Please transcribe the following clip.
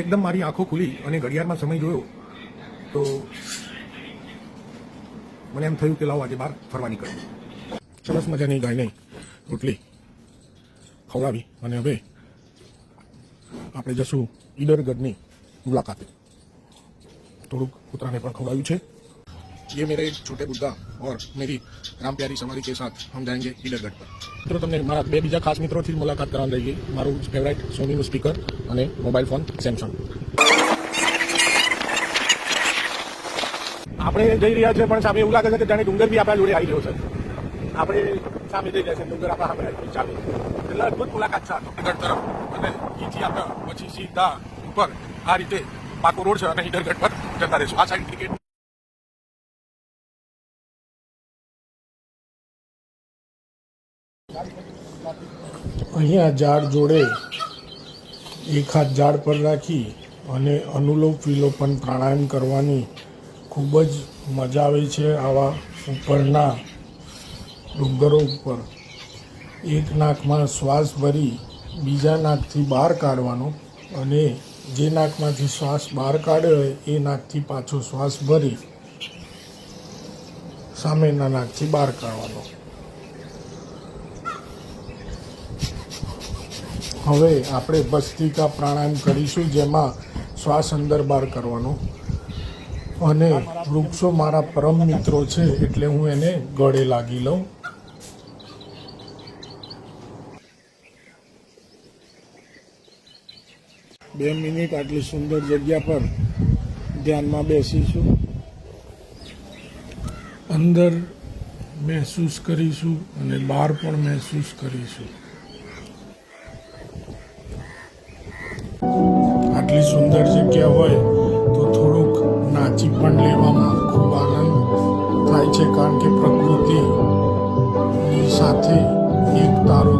એકદમ મારી આંખો ખુલી અને ઘડિયાળમાં સમય જોયો તો મને એમ થયું કે લાવો આજે બહાર ફરવા નીકળ્યું. સરસ મજાની ગાયને રોટલી ખવડાવી અને હવે આપણે જશું ઈડરગઢની મુલાકાતે. થોડુંક કૂતરાને પણ ખવડાવ્યું છે. ये मेरे एक छोटे बुद्धा और मेरी राम प्यारी सवारी के साथ हम जाएंगे ईडरगढ़ पर. મિત્રો તમને મારા બે બીજા ખાસ મિત્રોથી મુલાકાત કરાવવા લઈ ગઈ. મારું ફેવરાઇટ સોનીનું સ્પીકર અને મોબાઈલ ફોન સેમસંગ. આપણે જઈ રહ્યા છે પણ સામે એવું લાગે છે કે જાણે ડુંગર બી આપણા જોડે આવી રહ્યો છે. આપણે સામે જઈ રહ્યા છે, ડુંગર આપણા સામે આવી ચાલે. એટલે અદભુત મુલાકાત છે ઈડરગઢ તરફ. અને અહીંથી આપણે પછી સીધા ઉપર આ રીતે પાકો રોડ છે અને ઈડરગઢ પર જતા રહીશું. આ સાઈડ ક્રિકેટ અહીંયા ઝાડ જોડે એક હાથ ઝાડ પર રાખી અને અનુલોમ વિલોપન પ્રાણાયામ કરવાની ખૂબ જ મજા આવે છે. આવા ઉપરના ડુંગરો ઉપર એક નાકમાં શ્વાસ ભરી બીજા નાકથી બહાર કાઢવાનો અને જે નાકમાંથી શ્વાસ બહાર કાઢ્યો હોય એ નાકથી પાછો શ્વાસ ભરી સામેના નાકથી બહાર કાઢવાનો. હવે આપણે ભસ્ત્રિકા પ્રાણાયામ કરીશું, જેમાં શ્વાસ અંદર બહાર કરવાનો. અને વૃક્ષો મારા પરમ મિત્રો છે એટલે હું એને ગળે લાગી લઉં. બે મિનિટ આટલી સુંદર જગ્યા પર ધ્યાનમાં બેસીશું, અંદર મહેસૂસ કરીશું અને બહાર પણ મહેસૂસ કરીશું. આટલી સુંદર જગ્યા હોય તો થોડુંક નાચી પણ લેવામાં ખૂબ આનંદ થાય છે, કારણ કે પ્રકૃતિની સાથે એક તારો